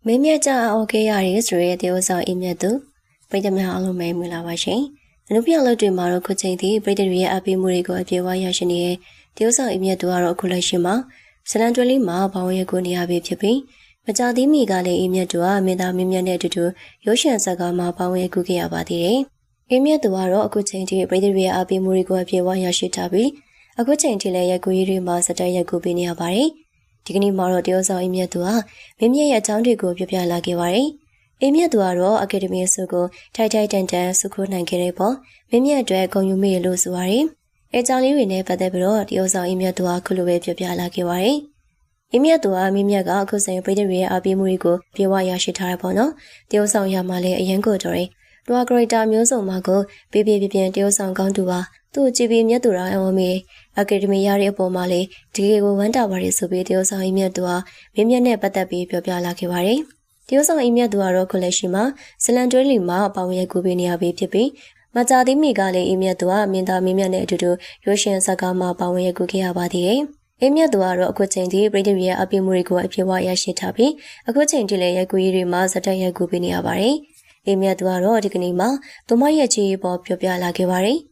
မင်းမြတ်ကြအော်ခဲ့ရရဲဆိုရဲတေဥဆောင်အိမ်မြတ်သူပြည်သူများအားလုံးပဲမင်္ဂလာပါရှင်အနုပြအလုပ်တွေမှာတော့ခုချိန်ထိပြည်သူတွေရဲ့အပိမှုတွေကိုအပြေအဝရရှိနေတဲ့တေဥဆောင်အိမ်မြတ်သူကတော့အခုလက်ရှိမှာဇလန်တွဲလေးမှာဘောင်းရဲကိုနေရာပေးဖြစ်ပြီးမကြသေးမီကလည်းအိမ်မြတ်သူကမင်းသားမင်းမြတ်နဲ့အတူတူရုပ်ရှင်ဇာတ်ကားမှာဘောင်းရဲကူခဲ့ရပါသေးတယ်အိမ်မြတ်သူကတော့အခုချိန်ထိပြည်သူတွေရဲ့အပိမှုတွေကိုအပြေအဝရရှိထားပြီးအခုချိန်ထိလည်းရက်ကူရေးတွေမှာစတိုက်ရက်ကူပေးနေရပါတယ်ဒီကနေ့မှာတော့တရုတ်ဆောင်အိမ်မြတ်သူဟာမင်းမြတ်ရဲ့အကြောင်းတွေကိုပြပြလာခဲ့ပါတယ်။အိမ်မြတ်သူကတော့အကယ်ဒမီဆုကိုထိုက်ထိုက်တန်တန်ဆုခိုးနိုင်ခဲ့တဲ့ပေါ့မင်းမြတ်အတွက်ဂုဏ်ယူမိရလို့ဆိုပါတယ်။အဲကြောင့်လေးတွေနဲ့ပတ်သက်ပြီးတော့တရုတ်ဆောင်အိမ်မြတ်သူဟာခုလိုပဲပြပြလာခဲ့ပါတယ်။အိမ်မြတ်သူဟာမင်းမြတ်ကအခုဆိုင်ပြည်သူတွေရဲ့အပိမှုတွေကိုပြေဝရရှိထားရပေါ့နော်။တရုတ်ဆောင်ရမှာလည်းအရင်ကိုတော်တယ်။တွာဂရိတာမျိုးစုံမှာကိုပြပြတရုတ်ဆောင်ကောင်းသူပါသူ့ကြည်ပြီးမြတ်သူတော်အောင်မေအကယ်ဒမီရတဲ့အပေါ်မှာလေဒီကေကိုဝမ်းတာပါတယ်ဆိုပြီးတရုတ်ဆောင်အိမ်မြတ်သူဟာမင်းမြတ်နဲ့ပတ်သက်ပြီးပြောပြလာခဲ့ပါတယ်။တရုတ်ဆောင်အိမ်မြတ်သူကတော့ခုလက်ရှိမှာဇလန်တွဲလီမှာအပေါင်းရဲကူပေးနေရပြီးဖြစ်ပြီးမကြသေးမီကလည်းအိမ်မြတ်သူကမင်းသားမင်းမြတ်နဲ့အတူတူရုပ်ရှင်ဇာတ်ကားမှာပေါင်းရဲကူခဲ့ရပါသေးတယ်။အိမ်မြတ်သူကတော့အခုချိန်ထိပြည်သူရဲ့အပြည့်မှုတွေကိုအပြည့်အဝရရှိထားပြီးအခုချိန်ထိလည်းရိုက်ကူးရေးတွေမှာဇက်တက်ရိုက်ကူပေးနေရပါတယ်။အိမ်မြတ်သူကတော့ဒီကနေ့မှာသူမရဲ့ချီပေါ်ပြောပြလာခဲ့ပါတယ်။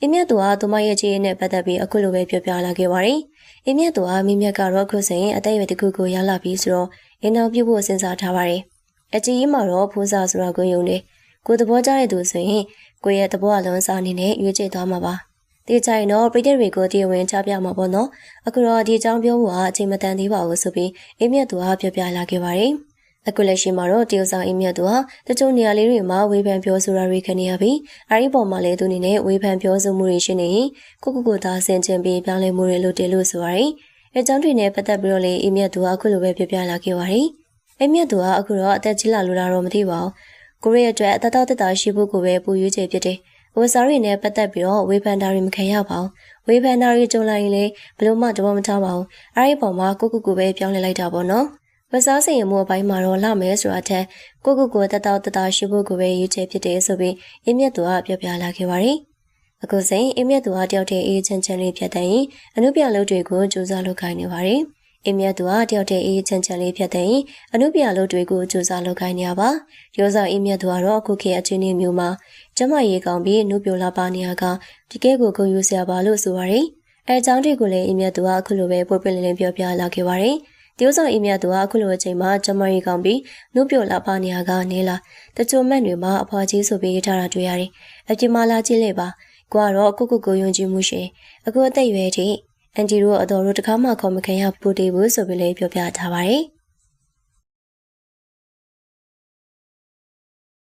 အိမ်မြတ်သူကသူမရဲ့ချီနဲ့ပတ်သက်ပြီးအခုလိုပဲပြောပြလာခဲ့ပါတယ်။အိမ်မြတ်သူကမင်းမြတ်ကတော့အခုဆိုရင်အသက်အရွယ်တစ်ခုကိုရောက်လာပြီဆိုတော့အင်းအောင်ပြုဖို့စဉ်းစားထားပါတယ်။အချီမှာတော့ဖိုးစားဆိုတာကိုယုံတယ်။ကိုသဘောကျတဲ့သူဆိုရင်ကိုရဲ့သဘောအလုံးစားအနေနဲ့ရွေးချယ်သွားမှာပါ။ဒီကြိုင်တော့ပြည်သူတွေကိုတရားဝင်ချပြမှာပေါ့နော်။အခုတော့ဒီအကြောင်းပြောဖို့ကအချိန်မတန်သေးပါဘူးဆိုပြီးအိမ်မြတ်သူကပြောပြလာခဲ့ပါတယ်။အခုလက်ရှိမှာတော့တရုတ်ဆောင်အိမ်မြတ်သူဟာတချို့နေရာလေးတွေမှာဝေဖန်ပြောဆိုတာတွေခံနေရပြီးအဲဒီပေါ်မှာလည်းသူအနေနဲ့ဝေဖန်ပြောဆိုမှုတွေရှိနေရင်ကိုသာဆင်ခြင်ပြီးပြောင်းလဲမှုတွေလုပ်တယ်လို့ဆိုပါရယ်။အဲကြောင့်တွေနဲ့ပတ်သက်ပြီးတော့လေအိမ်မြတ်သူကအခုလိုပဲပြပြလာခဲ့ပါရယ်။အိမ်မြတ်သူကအခုတော့အသက်ကြီးလာလို့တော့မသိပါဘူး။ကိုရီးယားအတွက်အသက်သက်သာရှိဖို့ကိုပဲပူရွေးချယ်ဖြစ်တယ်။ဝေစားတွေနဲ့ပတ်သက်ပြီးတော့ဝေဖန်တာတွေမခံရပါဘူး။ဝေဖန်တာတွေကြုံလာရင်လေဘလို့မှတဘောမထားပါဘူး။အဲဒီပေါ်မှာကိုပဲပြောင်းလဲလိုက်တာပေါ့နော်။ဝစားစင်ရမှုအပိုင်းမှာတော့လာမယ်ဆိုတာထက်ကိုတတရှိဖို့ကိုပဲရွေးချယ်ဖြစ်တယ်ဆိုပြီးအင်းမြတ်သူကပြောပြလာခဲ့ပါတယ်။အခုစိန်အင်းမြတ်သူကတယောက်တည်းအေးချမ်းချမ်းလေးဖြတ်တဲ့ရင်အနုပြလုပ်တွေကိုစူးစမ်းလုပ်ခိုင်းနေပါတယ်။အင်းမြတ်သူကတယောက်တည်းအေးချမ်းချမ်းလေးဖြတ်တဲ့ရင်အနုပြလုပ်တွေကိုစူးစမ်းလုပ်ခိုင်းနေရပါ။ရောဆောင်အင်းမြတ်သူကတော့အခုခေတ်အချင်းမျိုးမှာကျမရေကောင်းပြီးနုပြလာပါနေရကတကယ်ကိုဂုဏ်ယူစရာပါလို့ဆိုပါရယ်။အဲအကြောင်းတွေကိုလည်းအင်းမြတ်သူကအခုလိုပဲပွင့်ပွင့်လင်းလင်းပြောပြလာခဲ့ပါတယ်။တရုတ်ဆောင်အိမ်မြတ်သူကအခုလိုအချိန်မှာကျမရီကောင်းပြီးနှုတ်ပြလာပါနေရကနေလာတချို့မက်တွေမှာအဖွာကြီးဆိုပြီးထားတာတွေ့ရတယ်။အပြင်မှာလာကြည့်လိုက်ပါ။ကိုကတော့ကိုယုံကြည်မှုရှင်။အခုအသက်ရွယ်ထိအန်တီတို့အတော်တို့တခါမှခေါ်မခံရဘူးတေးဘူးဆိုပြီးလည်းပြောပြထားပါတယ်။